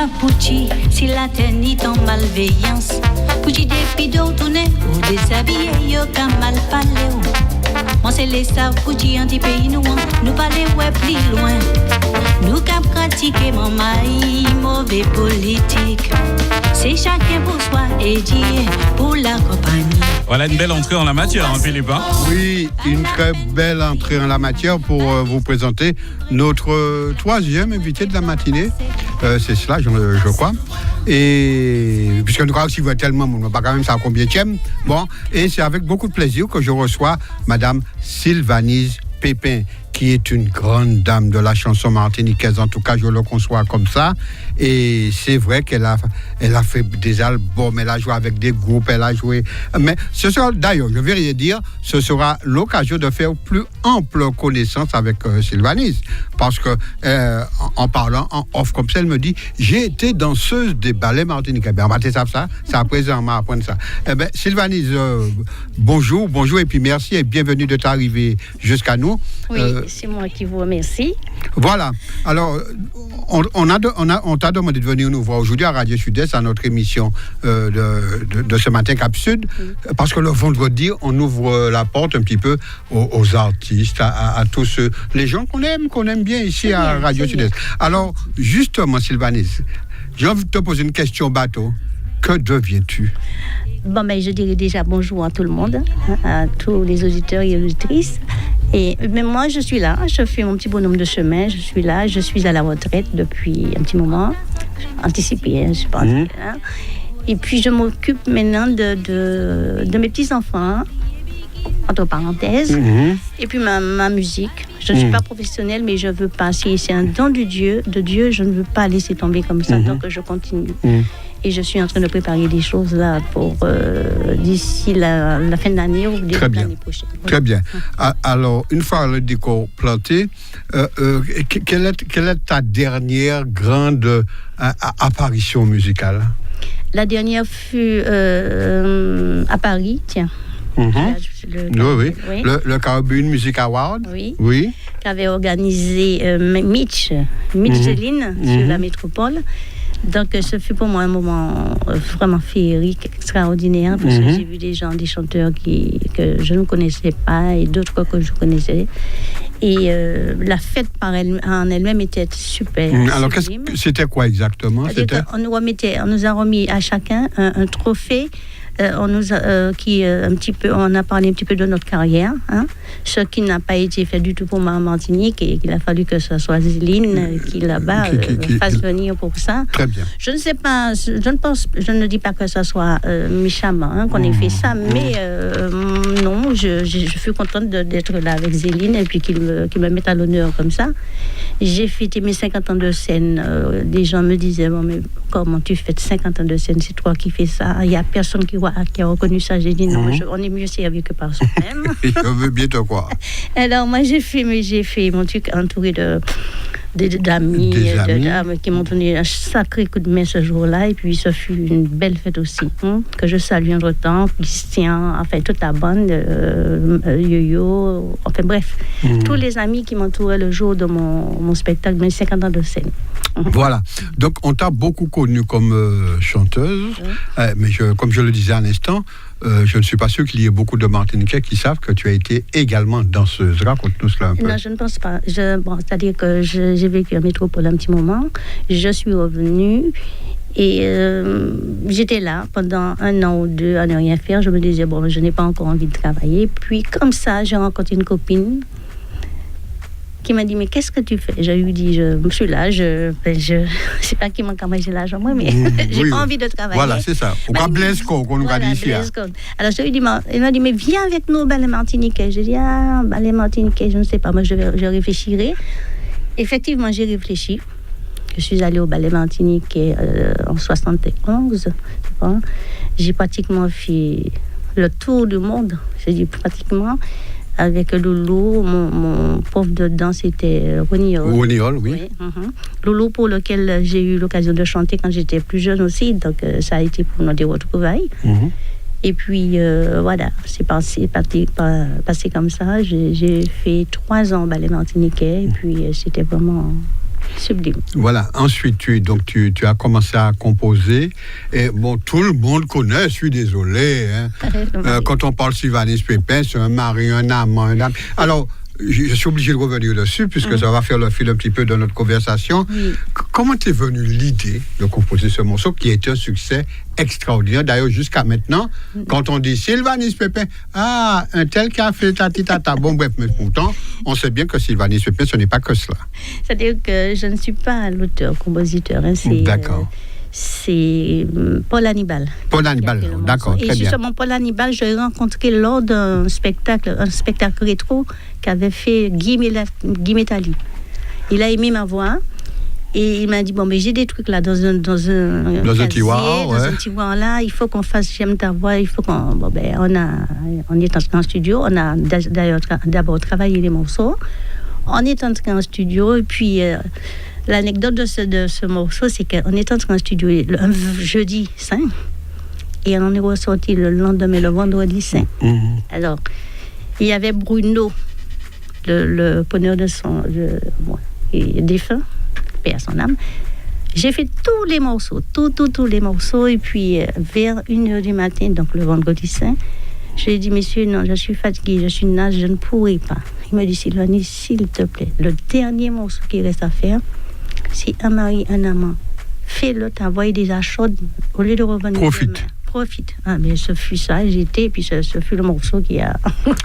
pas Pucci, si la tenit en malveillance. Pucci des pidos tournés ou déshabillés, yo qu'un mal parlé. On se laisse à Pucci en petit pays nous parler ouais plus loin. Nous qu'à pratiquer mon maï, mauvais politique. C'est chacun pour soi et Dieu pour la compagnie. Voilà une belle entrée en la matière, hein, Philippe. Hein? Oui, une très belle entrée en la matière pour vous présenter notre troisième invité de la matinée. C'est cela, je crois. Et puisque nous croyons qu'il va tellement, on ne va pas quand même savoir combien tième. Bon, et c'est avec beaucoup de plaisir que je reçois Madame Sylvanise Pépin, qui est une grande dame de la chanson martiniquaise, en tout cas je le conçois comme ça, et c'est vrai qu'elle a fait des albums, elle a joué avec des groupes, elle a joué, mais ce sera, d'ailleurs, je vais rien dire, ce sera l'occasion de faire plus ample connaissance avec Sylvanise, parce que en parlant en off comme ça, elle me dit, j'ai été danseuse des ballets martiniquais. Ben, on va ça, c'est à présent, on va apprendre ça. Eh ben, Sylvanise, bonjour, et puis merci et bienvenue de t'arriver jusqu'à nous. Oui, c'est moi qui vous remercie. Voilà. Alors, on t'a demandé de venir nous voir aujourd'hui à Radio Sud-Est, à notre émission de ce matin Cap Sud, parce que le vendredi, on ouvre la porte un petit peu aux artistes, à tous ceux, les gens qu'on aime bien ici à Radio Sud-Est. Alors, justement, Sylvanise, j'ai envie de te poser une question bateau. Que deviens-tu? Bon, ben, je dirais déjà bonjour à tout le monde, à tous les auditeurs et auditrices. Mais moi, je suis là, je fais mon petit bonhomme de chemin, je suis là, je suis à la retraite depuis un petit moment, anticipé, je pense. Hein. Et puis, je m'occupe maintenant de mes petits-enfants, entre parenthèses, et puis ma musique. Je ne suis pas professionnelle, mais je veux pas, si c'est un don de Dieu, je ne veux pas laisser tomber comme ça, donc je continue. Et je suis en train de préparer des choses là pour d'ici la fin de l'année ou début de l'année prochaine. Très bien. Alors, une fois le décor planté, quelle est ta dernière grande apparition musicale? La dernière fut à Paris, tiens. Le Caribbean Music Award. Oui. Qu'avait organisé Mitch Céline sur la métropole. Donc, ce fut pour moi un moment vraiment féerique, extraordinaire, parce que j'ai vu des chanteurs que je ne connaissais pas et d'autres que je connaissais. Et la fête en elle-même était super. Alors, c'était quoi exactement? On nous a remis à chacun un trophée. On a parlé un petit peu de notre carrière, hein, ce qui n'a pas été fait du tout pour ma Martinique et qu'il a fallu que ce soit Zéline qui là-bas fasse venir pour ça. Très bien. Je ne sais pas, je ne dis pas que ce soit méchamment qu'on ait fait ça, mais non, je suis contente d'être là avec Zéline et puis qu'il me mette à l'honneur comme ça. J'ai fêté mes 50 ans de scène. Des gens me disaient, bon, mais comment tu fêtes 50 ans de scène? C'est toi qui fais ça. Il n'y a personne qui a reconnu ça. J'ai dit non, on est mieux servi que par soi-même. Je veux bien te croire. Alors moi j'ai fait mon truc entouré d'amis, de dames qui m'ont donné un sacré coup de main ce jour-là. Et puis ça fut une belle fête aussi, que je salue entre-temps, Christian, enfin toute la bande, Yo-Yo, enfin bref, tous les amis qui m'entouraient le jour de mon spectacle, mes 50 ans de scène. Voilà, donc on t'a beaucoup connue comme chanteuse, mais comme je le disais à l'instant, je ne suis pas sûr qu'il y ait beaucoup de Martiniquais qui savent que tu as été également danseuse. Raconte-nous cela un peu. Non, je ne pense pas. C'est-à-dire que j'ai vécu en métropole un petit moment. Je suis revenue et j'étais là pendant 1 an ou 2 à ne rien faire. Je me disais, bon, je n'ai pas encore envie de travailler. Puis comme ça, j'ai rencontré une copine qui m'a dit, mais qu'est-ce que tu fais? Je lui dis, je suis là, je sais pas qui m'a j'ai l'argent, moi, mais j'ai pas envie de travailler. Voilà, c'est ça. Au cas Blesco, qu'on nous a dit ici. Alors, je lui dis, il m'a dit, mais viens avec nous au ballet martiniquais. Je dis, ballet martiniquais, je ne sais pas, moi, je réfléchirai. Effectivement, j'ai réfléchi. Je suis allée au ballet martiniquais en 71, je crois. J'ai pratiquement fait le tour du monde. J'ai dit pratiquement. Avec Loulou, mon prof de danse était Roniol. Roniol, oui. Loulou, pour lequel j'ai eu l'occasion de chanter quand j'étais plus jeune aussi, donc ça a été pour nous des retrouvailles. Et puis voilà, c'est passé comme ça. J'ai fait 3 ans au ballet martiniquais, et puis c'était vraiment sublime. Voilà. Ensuite, tu as commencé à composer. Et bon, tout le monde connaît, je suis désolé. Hein. Quand on parle Sylvanus Pépin, c'est un mari, un amant, un âme. Alors, je suis obligé de revenir dessus, puisque ça va faire le fil un petit peu de notre conversation. Oui. Comment t'es venue l'idée de composer ce morceau qui est un succès extraordinaire? D'ailleurs, jusqu'à maintenant, quand on dit Sylvanus Pépin, un tel qui a fait tata. Bon, bref, mais pourtant, on sait bien que Sylvanus Pépin, ce n'est pas que cela. C'est-à-dire que je ne suis pas l'auteur-compositeur. D'accord. C'est Paul Hannibal. Paul Hannibal, d'accord, très bien. Et justement, Paul Hannibal, je l'ai rencontré lors d'un spectacle rétro qu'avait fait Guy Métali. Il a aimé ma voix et il m'a dit, bon, mais j'ai des trucs là dans un tiroir là, il faut qu'on fasse, j'aime ta voix, il faut qu'on... Bon, ben, on est entré en studio, on a d'ailleurs d'abord travaillé les morceaux, on est entré en studio et puis... L'anecdote de ce morceau, c'est qu'on est entré en studio un jeudi saint et on en est ressorti le lendemain, le vendredi saint. Alors, il y avait Bruno, le preneur de son défunt, paix à son âme. J'ai fait tous les morceaux, tous les morceaux. Et puis, vers 1h du matin, donc le vendredi saint, je lui ai dit, monsieur, non, je suis fatiguée, je suis naze, je ne pourrai pas. Il m'a dit, Sylvanie, s'il te plaît, le dernier morceau qui reste à faire, c'est un mari, un amant. Fais-le, t'as envoyé des achats au lieu de revenir. Profite. Mais ce fut ça, j'étais, et puis ce fut le morceau qui a...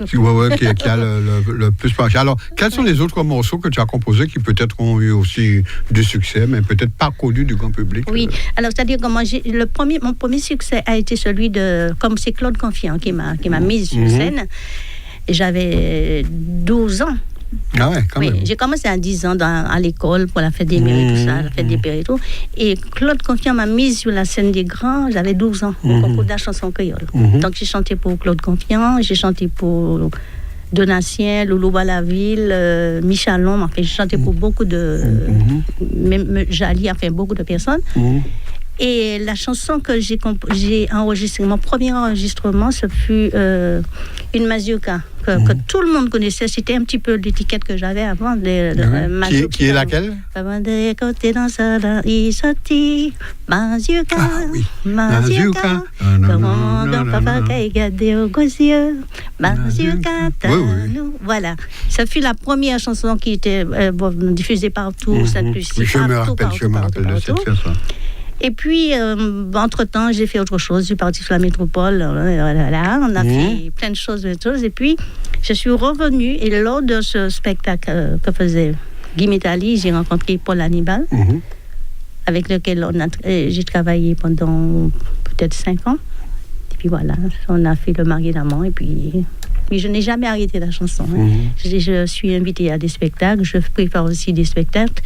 qui a le plus marché. Alors, quels sont les autres morceaux que tu as composés qui peut-être ont eu aussi du succès, mais peut-être pas connus du grand public? Oui, alors c'est-à-dire que moi, mon premier succès a été celui de... Comme c'est Claude Confiant qui m'a mise sur scène. Et j'avais 12 ans. Ah ouais, quand même. J'ai commencé à 10 ans à l'école pour la fête des mères et tout ça, la fête des pères et tout. Et Claude Confiant m'a mise sur la scène des grands, j'avais 12 ans, au concours de la chanson créole. Donc j'ai chanté pour Claude Confiant, j'ai chanté pour Donatien, Loulou Balaville, Michalon, enfin j'ai chanté pour beaucoup de... Même Jali, enfin beaucoup de personnes. Et la chanson que j'ai enregistrée, mon premier enregistrement, ce fut une mazurka que tout le monde connaissait. C'était un petit peu l'étiquette que j'avais avant. Qui est laquelle? Mazurka. Ah oui. Mazurka. Papa qui a gardé au gros yeux. Mazurka. Voilà. Ça fut la première chanson qui était diffusée partout. Je me rappelle de cette chanson. Et puis, entre-temps, j'ai fait autre chose. Je suis partie sur la métropole. On a fait plein de choses. Et puis, je suis revenue. Et lors de ce spectacle que faisait Guy Métali, j'ai rencontré Paul Hannibal, avec lequel j'ai travaillé pendant peut-être 5 ans. Et puis voilà, on a fait le mari d'amant. Et puis je n'ai jamais arrêté la chanson. Je suis invitée à des spectacles. Je prépare aussi des spectacles.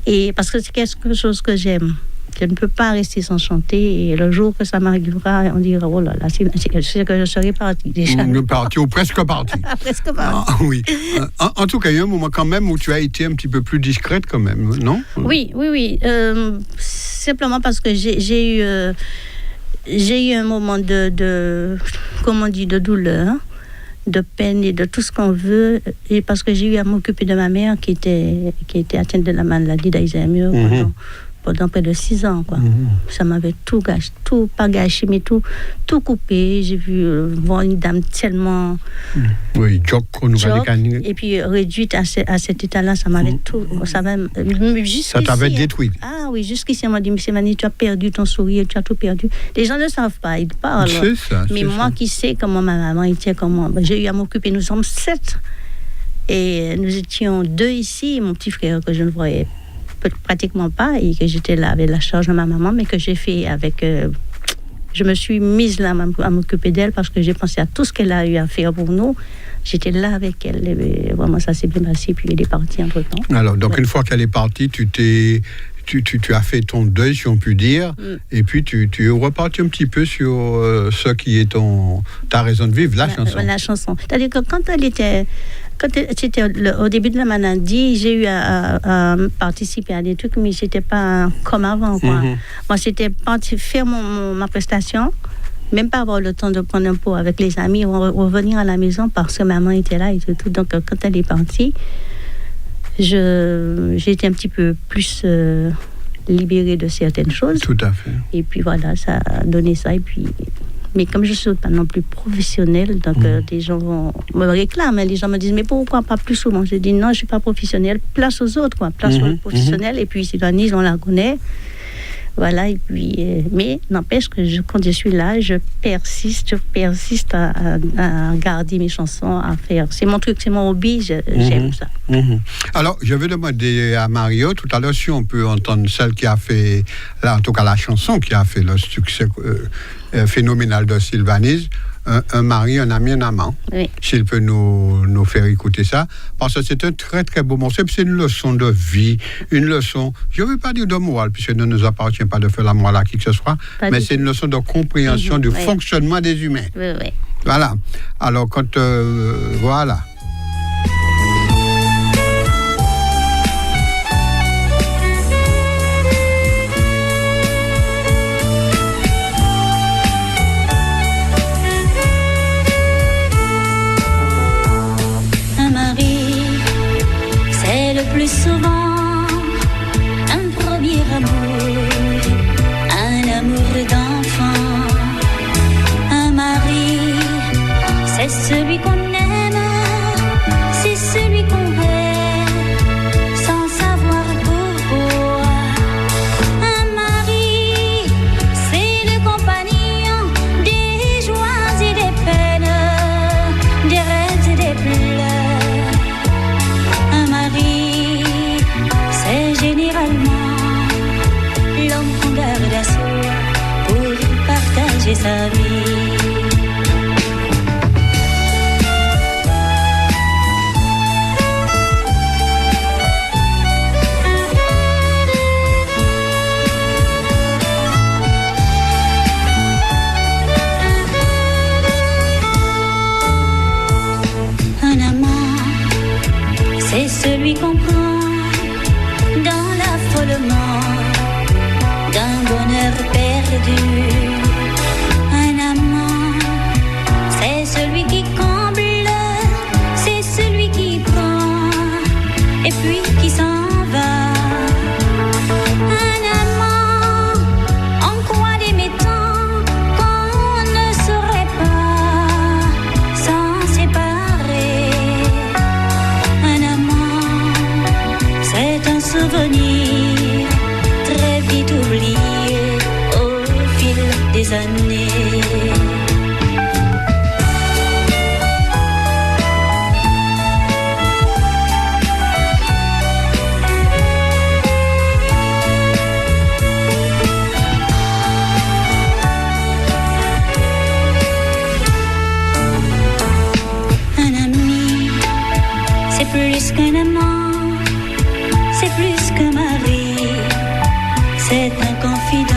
Et parce que c'est quelque chose que j'aime. Je ne peux pas rester sans chanter. Et le jour que ça m'arrivera, on dira, oh là là, je sais que je serai partie déjà. Partie ou presque partie. Presque partie. Oui. En tout cas, il y a un moment quand même où tu as été un petit peu plus discrète quand même, non? Oui. Simplement parce que j'ai eu un moment de comment on dit, de douleur, de peine et de tout ce qu'on veut. Et parce que j'ai eu à m'occuper de ma mère qui était atteinte de la maladie d'Alzheimer pendant près de 6 ans, quoi. Ça m'avait tout gâché, pas gâché, mais tout coupé. J'ai vu voir une dame tellement... Oui, et puis réduite à cet état-là, ça m'avait tout... Ça t'avait détruit. Ah oui, jusqu'ici, on m'a dit, monsieur Mani, tu as perdu ton sourire, tu as tout perdu. Les gens ne savent pas, ils parlent. C'est ça. Mais moi qui sais comment ma maman était, comment... J'ai eu à m'occuper, nous sommes 7. Et nous étions 2 ici, et mon petit frère que je ne voyais pratiquement pas, et que j'étais là avec la charge de ma maman, mais que j'ai fait avec... je me suis mise là à m'occuper d'elle parce que j'ai pensé à tout ce qu'elle a eu à faire pour nous. J'étais là avec elle, et vraiment ça s'est bien passé, puis elle est partie entre-temps. Alors, donc une fois qu'elle est partie, tu as fait ton deuil, si on peut dire, et puis tu es reparti un petit peu sur ce qui est ta raison de vivre, la chanson. La chanson. C'est-à-dire que quand c'était au début de la maladie, j'ai eu à participer à des trucs, mais c'était pas comme avant, quoi. Moi, c'était faire ma prestation, même pas avoir le temps de prendre un pot avec les amis, revenir à la maison parce que maman était là et tout. Donc, quand elle est partie, j'ai été un petit peu plus libérée de certaines choses. Tout à fait. Et puis voilà, ça a donné ça. Et puis, mais comme je ne suis pas non plus professionnelle, donc des gens me réclament. Les gens me disent, mais pourquoi pas plus souvent? Je dis, non, je ne suis pas professionnelle. Place aux autres, quoi. Place aux professionnels. Et puis, Sidonie, on la connaît. Voilà, et puis, mais n'empêche que quand je suis là, je persiste à garder mes chansons, à faire. C'est mon truc, c'est mon hobby, j'aime ça. Alors, je vais demander à Mario, tout à l'heure, si on peut entendre celle qui a fait, là, en tout cas la chanson qui a fait le succès phénoménal de Sylvanise, un mari, un ami, un amant. Oui. S'il peut nous faire écouter ça, parce que c'est un très très beau morceau, c'est une leçon de vie, une leçon, je ne veux pas dire de morale, puisque ne nous appartient pas de faire la morale à qui que ce soit, mais c'est une leçon de compréhension du fonctionnement des humains. Oui. Voilà. Alors, quand... voilà. Plus souvent, un premier amour, un amour d'enfant. Un mari, c'est celui qu'on aime, c'est celui qu'on veut, sans savoir pourquoi. Un mari, c'est le compagnon des joies et des peines, des rêves et des pleurs. Généralement, l'homme qu'on garde à soi pour partager sa vie. Un amant, c'est celui qu'on prend dans l'affolement d'un bonheur perdu. Un amant, c'est celui qui comble, c'est celui qui prend et puis qui s'en va. Un amant, en quoi d'aimer tant qu'on ne saurait pas s'en séparer. Un amant, c'est un souvenir très vite oublié au fil des années. Un ami, c'est plus qu'un amant, c'est plus qu'un mari, c'est un confident.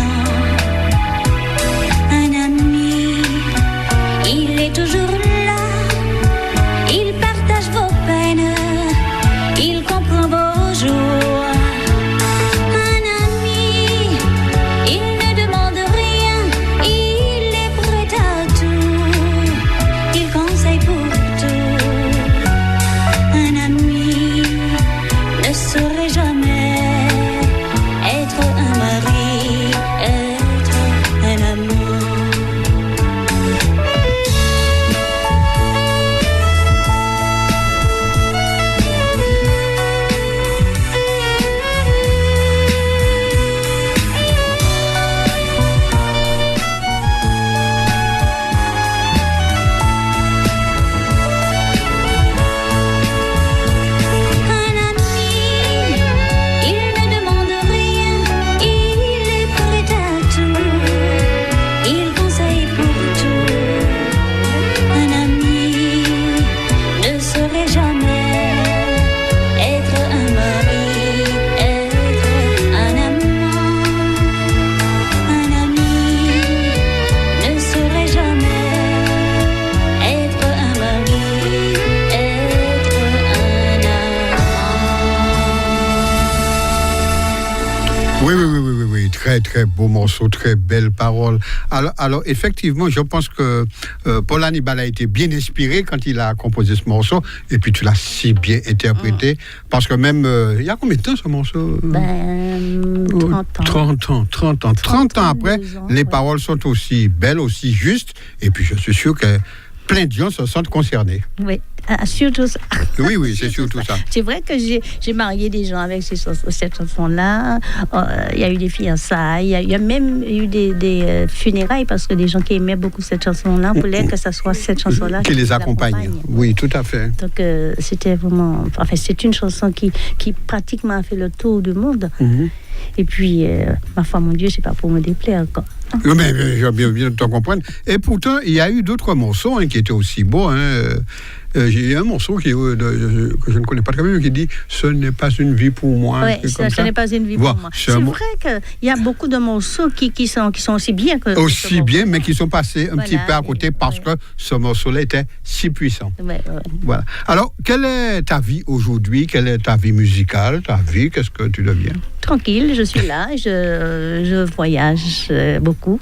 Un ami, il est toujours là, il partage vos peines, il comprend vos joies. Un ami, il ne demande rien, il est prêt à tout, il conseille pour tout. Un ami ne saurait jamais être un mari, être un amant. Un ami, il ne demande rien, il est prêt à tout, il conseille pour tout. Un ami ne saurait jamais être un mari, être un amant. Un ami ne saurait jamais être un mari, être un amant. Oui. très, très beau morceau, très belle parole. Alors effectivement, je pense que Paul Hannibal a été bien inspiré quand il a composé ce morceau. Et puis, tu l'as si bien interprété. Parce que même, il y a combien de temps ce morceau? 30 ans. 30 ans après, les paroles sont aussi belles, aussi justes. Et puis, je suis sûr que plein de gens se sentent concernés. Oui, surtout ça. Oui, c'est surtout ça. C'est vrai que j'ai marié des gens avec cette chanson-là. Il y a eu des fiançailles, il y a même eu des funérailles parce que des gens qui aimaient beaucoup cette chanson-là voulaient que ça soit cette chanson-là qui les accompagne. Oui, tout à fait. Donc c'était vraiment... Enfin, c'est une chanson qui pratiquement a fait le tour du monde. Et puis, ma foi, mon Dieu, c'est pas pour me déplaire, quoi. Mais j'ai bien te comprendre. Et pourtant, il y a eu d'autres morceaux qui étaient aussi beaux. J'ai un morceau que je ne connais pas très bien qui dit « Ce n'est pas une vie pour moi ». Oui, ce n'est pas une vie pour moi. C'est vrai qu'il y a beaucoup de morceaux qui sont aussi bien que... Aussi bien, mais qui sont passés un petit peu à côté parce que ce morceau-là était si puissant. Voilà. Alors, quelle est ta vie aujourd'hui? Quelle est ta vie musicale? Ta vie, qu'est-ce que tu deviens? Tranquille, je suis là, je voyage beaucoup.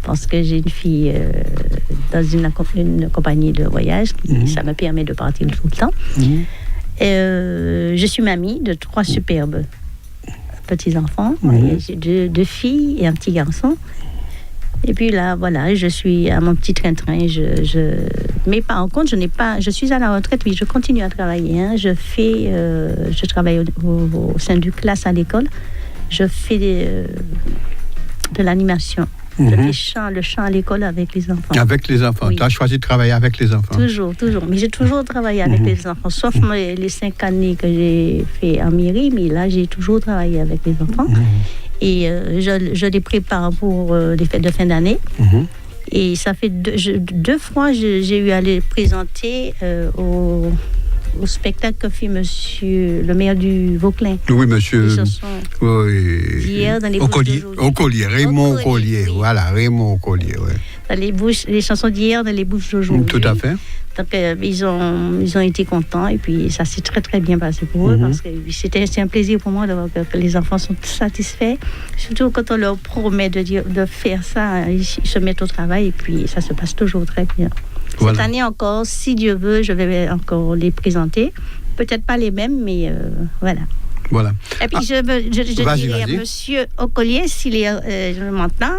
Parce que j'ai une fille dans une compagnie de voyage, ça me permet de partir tout le temps. Je suis mamie de 3 superbes petits-enfants. J'ai 2 filles et un petit garçon. Et puis là, voilà, je suis à mon petit train-train. Mais par contre, je suis à la retraite, mais je continue à travailler. Je travaille au sein du classe à l'école. Je fais de l'animation. Je fais le chant à l'école avec les enfants. Avec les enfants. Oui. Tu as choisi de travailler avec les enfants. Toujours. Mais j'ai toujours travaillé avec les enfants, sauf les 5 années que j'ai fait en mairie, mais là, j'ai toujours travaillé avec les enfants. Et je les prépare pour les fêtes de fin d'année. Et ça fait 2 fois, j'ai eu à les présenter au spectacle que fait monsieur le maire du Vauclin. Oui, monsieur. D'hier dans les bouches d'aujourd'hui. Raymond Collier. Oui. Voilà, Raymond Collier, oui. Les chansons d'hier dans les bouches d'aujourd'hui. Tout à fait. Donc, ils ont été contents et puis ça s'est très, très bien passé pour eux parce que c'est un plaisir pour moi de voir que les enfants sont satisfaits. Surtout quand on leur promet de faire ça, ils se mettent au travail et puis ça se passe toujours très bien. Cette année encore, si Dieu veut, je vais encore les présenter. Peut-être pas les mêmes, mais voilà. Et puis je dirais à monsieur Ocollier, s'il m'entend,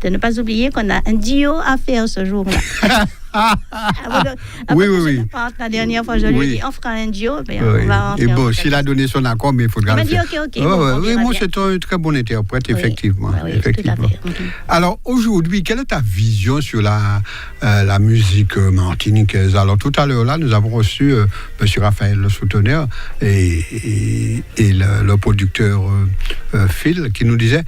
de ne pas oublier qu'on a un duo à faire ce jour-là. Oui. La dernière fois, je lui ai dit, on fera un duo. Mais on va et bon, s'il a donné son accord, mais il faudra le faire. Ok. Moi, c'est un très bon interprète, effectivement. Tout à fait. Alors, aujourd'hui, quelle est ta vision sur la musique martiniquaise? Alors, tout à l'heure, là, nous avons reçu M. Raphaël Le Souteneur et le producteur Phil qui nous disait...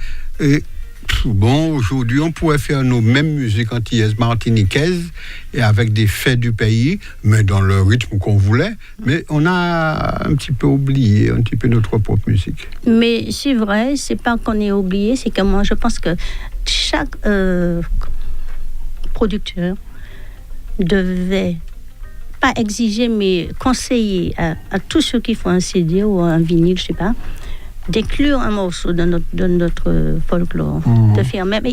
Bon, aujourd'hui, on pourrait faire nos mêmes musiques antillaises, martiniquaises, et avec des faits du pays, mais dans le rythme qu'on voulait. Mais on a un petit peu oublié, un petit peu notre propre musique. Mais c'est vrai, c'est pas qu'on ait oublié, c'est que moi, je pense que chaque producteur devait pas exiger, mais conseiller à tous ceux qui font un CD ou un vinyle, je sais pas, d'inclure un morceau de notre folklore, de faire même,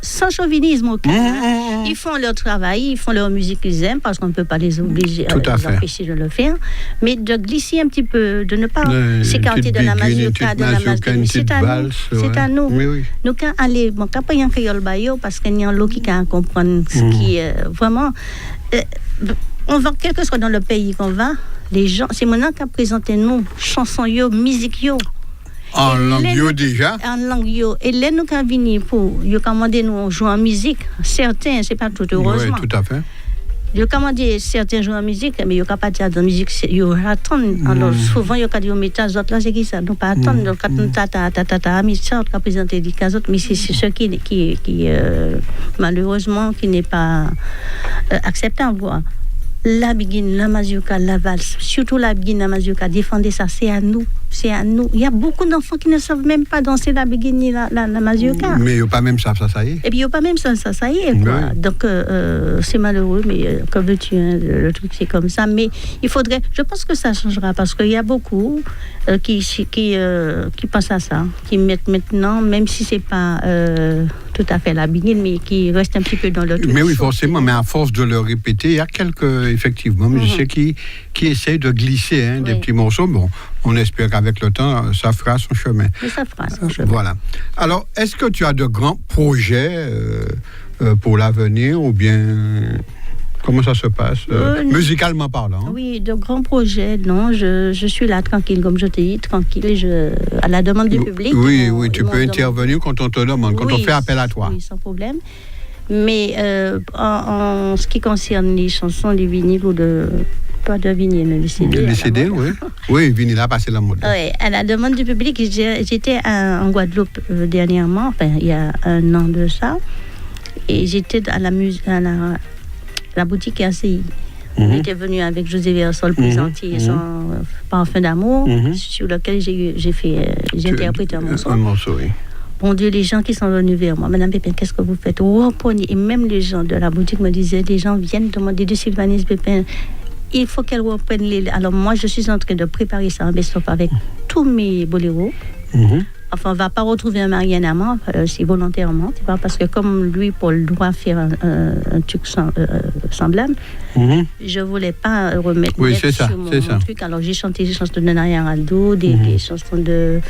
sans chauvinisme aucun. Ils font leur travail, ils font leur musique qu'ils aiment, parce qu'on ne peut pas les obliger, les empêcher de le faire, mais de glisser un petit peu, de ne pas s'écarter de la mazurka, de la mazurka. C'est à nous. Oui. Nous, quand aller, bon, quand il y a un créole bayo, parce qu'il y a un lot qui peut comprendre ce qui est vraiment... on va, quel que soit dans le pays qu'on va, les gens, c'est maintenant qu'à présenter nous, chansons yo, musique yo. En langue yo déjà? En langue yo. Et là, nous, quand venir pour commander nous jouer en musique, certains, c'est pas tout, heureusement. Oui, tout à fait. Yo commander certains jouer en musique, mais yo pas dire dans musique, yo attendre. Alors, souvent, yo dit, mais tas autres là, c'est qui ça? Nous pas attendre. Donc, quand nous tata, mais ça, on présenter des cas autres, mais c'est ce qui malheureusement, qui n'est pas acceptable, quoi. La biguine, la mazurka, la valse, surtout la biguine, la mazurka, défendez ça, c'est à nous. c'est à nous. Il y a beaucoup d'enfants qui ne savent même pas danser la biguine ni la mazurka. Mais il n'y a pas même ça y est. Et puis, il n'y a pas même ça y est. Quoi. Oui. Donc, c'est malheureux, mais comme veux-tu, le truc, c'est comme ça. Mais il faudrait... Je pense que ça changera, parce qu'il y a beaucoup qui pensent à ça, qui mettent maintenant, même si ce n'est pas tout à fait la biguine, mais qui restent un petit peu dans le truc. Mais oui, forcément, mais à force de le répéter, il y a quelques, effectivement, musiciens qui essayent de glisser des petits morceaux. Bon, on espère qu'avec le temps, ça fera son chemin. Mais ça fera son chemin. Voilà. Alors, est-ce que tu as de grands projets pour l'avenir, ou bien comment ça se passe, musicalement parlant? Oui, de grands projets, non. Je suis là, tranquille, comme je te dis, tranquille, à la demande du public. Oui, tu peux intervenir quand on te demande, quand on fait appel à toi. Oui, sans problème. Mais en ce qui concerne les chansons, les vinyles pas de vinyle, les CD. Les CD, oui. Oui, vinyle a passé la mode. Oui, à la demande du public, j'étais en Guadeloupe dernièrement, enfin, il y a un an de ça, et j'étais à la boutique ACI. On était venu avec José Versol présenter son Parfum d'amour, sur lequel j'ai interprété un morceau. Un morceau, oui. Bon Dieu, les gens qui sont venus vers moi, Madame Pépin, qu'est-ce que vous faites? Reprenez. Et même les gens de la boutique me disaient, les gens viennent demander de Sylvanus Pépin, il faut qu'elle reprenne les... Alors moi, je suis en train de préparer ça en best-of avec tous mes boléros. Enfin, on ne va pas retrouver un Marianne Amand, c'est volontairement, c'est pas parce que comme lui, Paul doit faire un truc semblable, je ne voulais pas remettre sur mon truc. Alors j'ai chanté des chansons de Naya Rado, des chansons de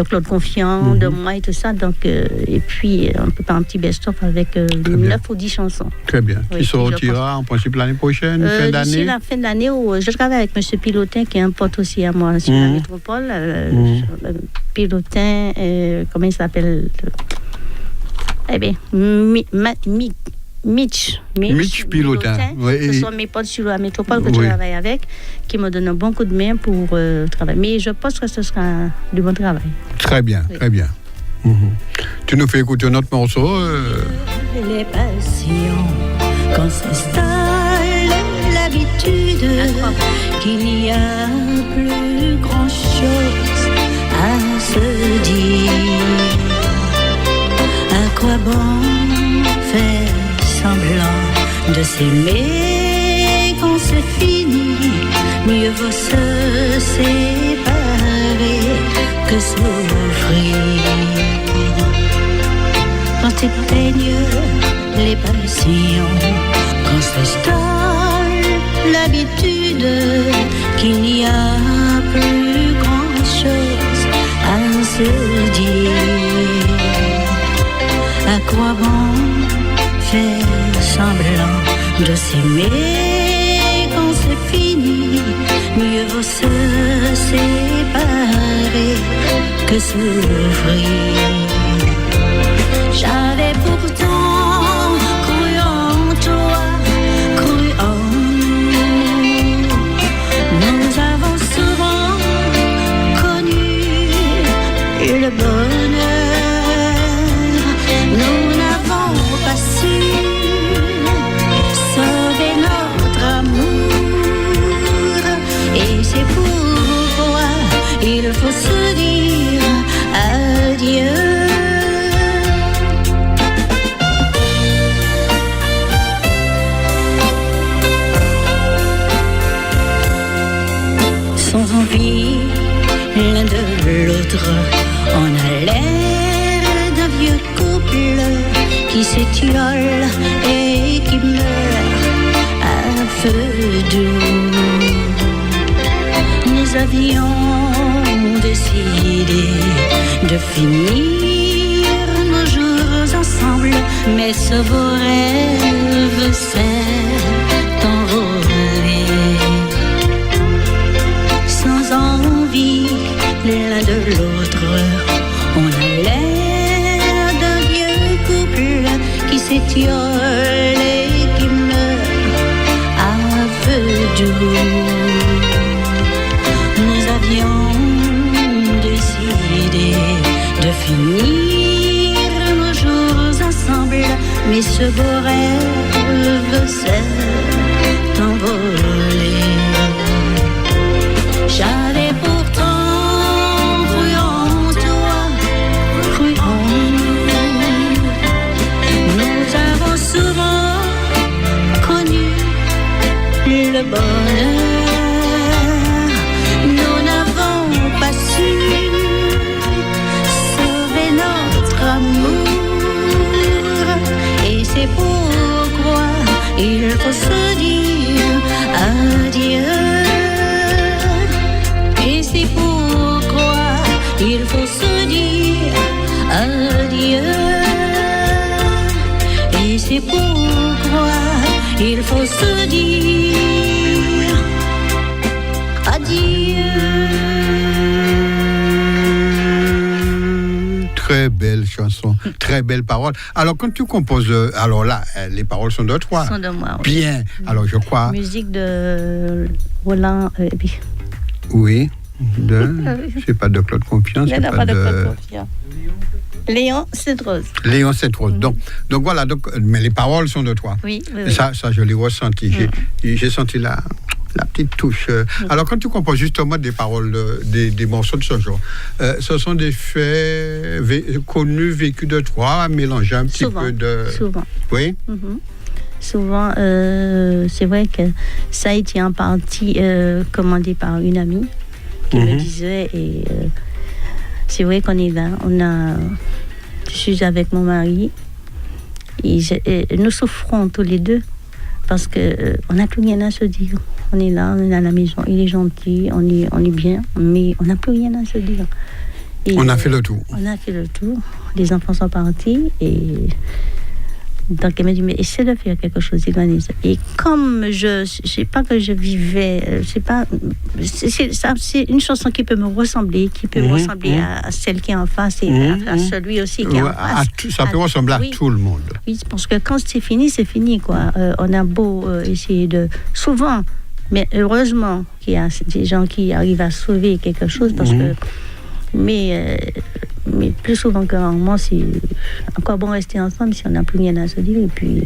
Claude Confiant, de moi et tout ça. Donc, et puis, on peut faire un petit best-of avec 9 ou 10 chansons. Très bien. Qui sortira en principe l'année prochaine, fin d'année? D'ici la fin de l'année, je travaille avec M. Pilotin, qui est un pote aussi à moi sur la métropole. Pilotin, comment il s'appelle? Eh bien, Mitch Pilotin. Ce sont mes potes sur la métropole que je travaille avec, qui me donnent un bon coup de main pour travailler. Mais je pense que ce sera du bon travail. Très bien, très bien. Tu nous fais écouter notre morceau Les passions, quand s'installe l'habitude qu'il n'y a plus grand-chose à se dire. À quoi bon faire semblant de s'aimer quand c'est fini? Mieux vaut se séparer que souffrir. Quand s'éteignent les passions, quand s'installe l'habitude qu'il n'y a plus grand-chose à se dire. À quoi bon faire semblant de s'aimer quand c'est fini? Mieux vaut se séparer que souffrir. J'avais pourtant cru en toi, cru en nous. Nous avons souvent connu le bonheur. Nous n'avons pas su sauver notre amour. Et c'est pourquoi il faut se dire adieu. Sans envie l'un de l'autre, on a l'air d'un vieux couple qui s'étiole et qui meurt à feu doux. Nous avions décidé de finir nos jours ensemble, mais ce beau rêve s'est envolé. Sans envie l'un de l'autre, on a l'air d'un vieux couple qui s'étiole et qui meurt à feu doux. Nous avions décidé de finir nos jours ensemble, mais ce beau rêve s'est envolé. J'avais pourtant le bonheur, nous n'avons pas su sauver notre amour. Et c'est pourquoi il faut se dire adieu. Et c'est pourquoi il faut se dire adieu. Et c'est pourquoi il faut se dire adieu. Très belle chanson, très belle parole. Alors, quand tu composes, alors là, les paroles sont de toi. Sont de moi, oui. Bien. Alors, je crois. Musique de Roland. Oui. C'est pas de Claude Confiance. Il n'y en a pas de Claude Confiance. Léon Sainte-Rose. Léon Sainte-Rose. Donc voilà. Mais les paroles sont de toi. Oui. Ça, je l'ai ressenti. J'ai senti la petite touche. Alors, quand tu composes justement des paroles, des morceaux de ce genre, ce sont des faits connus, vécus de toi, mélangés un petit peu de... Souvent. Oui. Souvent, c'est vrai que ça a été en partie commandé par une amie qui me disait, et c'est vrai qu'on est là, je suis avec mon mari, et nous souffrons tous les deux, parce qu'on n'a plus rien à se dire. On est là, on est à la maison, il est gentil, on est bien, mais on n'a plus rien à se dire. Et on a fait le tour. On a fait le tour, les enfants sont partis, et... Donc, elle m'a dit, mais essaie de faire quelque chose, Ivanise. Et comme je sais pas que je vivais, c'est une chanson qui peut me ressembler, à celle qui est en face et à celui aussi qui est en face. Ça peut ressembler à tout le monde. Oui, parce que quand c'est fini, quoi. On a beau essayer de... Souvent, mais heureusement qu'il y a des gens qui arrivent à sauver quelque chose, parce que... Mais plus souvent que rarement, c'est encore bon rester ensemble si on n'a plus rien à se dire et puis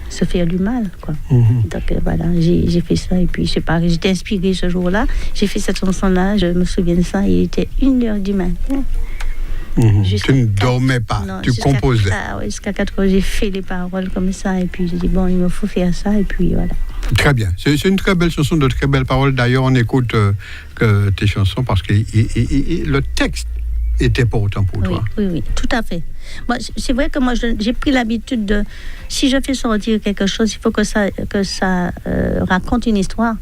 se faire du mal, quoi. Donc voilà, j'ai fait ça et puis je sais pas, j'étais inspirée ce jour-là. J'ai fait cette chanson-là, je me souviens de ça, il était 1h du matin. Tu ne dormais pas, non, tu composais. Jusqu'à 4 heures, j'ai fait les paroles comme ça et puis j'ai dit bon, il me faut faire ça et puis voilà. Très bien, c'est une très belle chanson, de très belles paroles. D'ailleurs, on écoute tes chansons parce que le texte était important pour toi. Oui, tout à fait. Moi, c'est vrai que moi, j'ai pris l'habitude de... Si je fais sortir quelque chose, il faut que ça raconte une histoire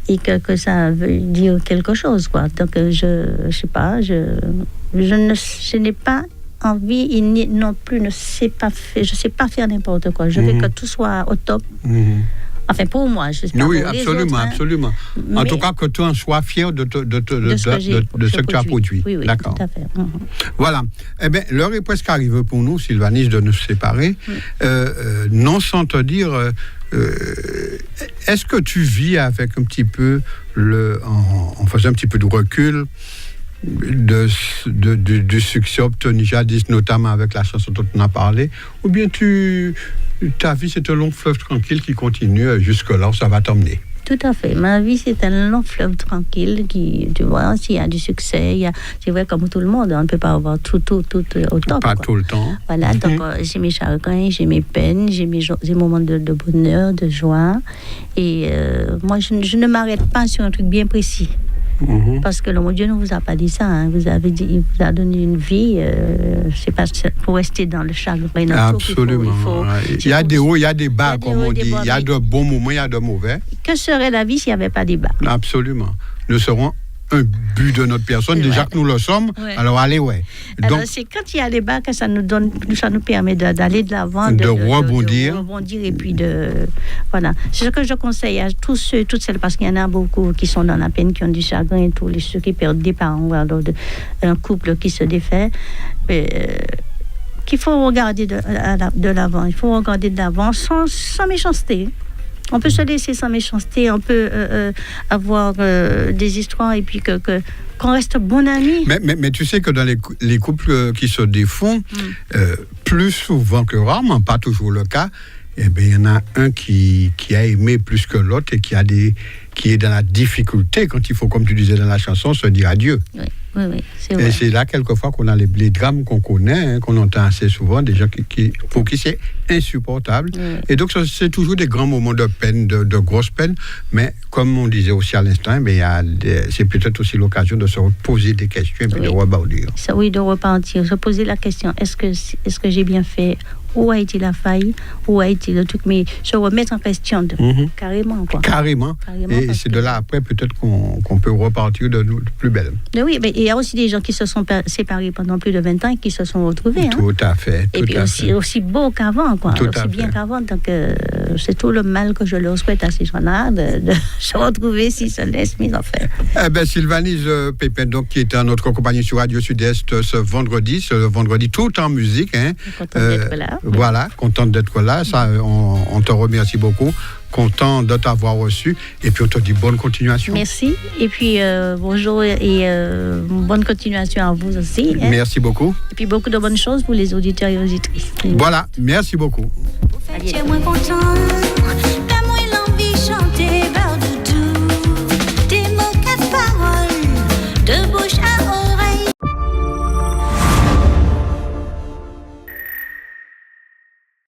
et que ça veut dire quelque chose, quoi. Donc, je sais pas, je n'ai pas envie et non plus je sais pas faire n'importe quoi. Je veux que tout soit au top. Enfin, pour moi, je sais pas. Oui, pour absolument, les autres, absolument. Mais en tout cas, que tu en sois fier de ce que tu as produit. Oui, d'accord. Tout à fait. Voilà. Eh bien, l'heure est presque arrivée pour nous, Sylvanise, de nous séparer. Non sans te dire, est-ce que tu vis avec un petit peu, en faisant un petit peu de recul, du succès obtenu jadis, notamment avec la chanson dont on a parlé, ou bien ta vie c'est un long fleuve tranquille qui continue jusque-là où ça va t'emmener? Tout à fait. Ma vie, c'est un long fleuve tranquille qui, tu vois, s'il y a du succès, c'est vrai comme tout le monde, on ne peut pas avoir tout au top. Pas tout le temps. Voilà, donc j'ai mes chagrins, j'ai mes peines, j'ai mes moments de bonheur, de joie. Et moi, je ne m'arrête pas sur un truc bien précis. Parce que le mon Dieu ne vous a pas dit ça. Hein. Il vous a donné une vie, c'est pas pour rester dans le chagrin. Absolument. Il y a des hauts, il y a des bas, comme on dit. Il y a de bons moments, il y a de mauvais. Que serait la vie s'il n'y avait pas des bas? Absolument. Nous serons un but de notre personne, déjà que nous le sommes. Alors allez, Alors c'est quand il y a les bas que ça nous permet d'aller de l'avant, de rebondir. De rebondir et puis voilà. C'est ce que je conseille à tous ceux, toutes celles, parce qu'il y en a beaucoup qui sont dans la peine, qui ont du chagrin, tous ceux qui perdent des parents, ou alors un couple qui se défait. Qu'il faut regarder de l'avant. Il faut regarder de l'avant sans méchanceté. On peut se laisser sans méchanceté, on peut avoir des histoires et puis qu'on reste bon ami. Mais tu sais que dans les couples qui se défont, plus souvent que rarement, pas toujours le cas, eh bien, il y en a un qui a aimé plus que l'autre et qui est dans la difficulté quand il faut, comme tu disais dans la chanson, se dire adieu. Oui. Oui, c'est Et vrai. c'est là, quelquefois, qu'on a les drames qu'on connaît, qu'on entend assez souvent, des gens pour qui c'est insupportable. Oui. Et donc, c'est toujours des grands moments de peine, de grosse peine. Mais comme on disait aussi à l'instant, c'est peut-être aussi l'occasion de se poser des questions et puis de rebondir. Ça, oui, de repartir, se poser la question, est-ce que j'ai bien fait? Où a été la faille? Où a été le truc? Mais se remettre en question, carrément, quoi. Carrément. Et c'est de là, après, peut-être qu'on peut repartir de plus belle. Mais oui, mais il y a aussi des gens qui se sont séparés pendant plus de 20 ans et qui se sont retrouvés. Tout à fait. Et puis aussi beau qu'avant, quoi. Aussi bien qu'avant. Donc, c'est tout le mal que je leur souhaite à ces gens-là, de se retrouver s'ils se laissent mis en fait. Eh bien, Sylvanise Pépin, donc, qui est en notre compagnie sur Radio Sud-Est ce vendredi tout en musique. Hein. Content d'être là. Voilà, contente d'être là. Ça, on te remercie beaucoup. Content de t'avoir reçu. Et puis, on te dit bonne continuation. Merci. Et puis, bonjour et bonne continuation à vous aussi. Hein. Merci beaucoup. Et puis, beaucoup de bonnes choses pour les auditeurs et auditrices. Voilà, merci beaucoup. Moi content.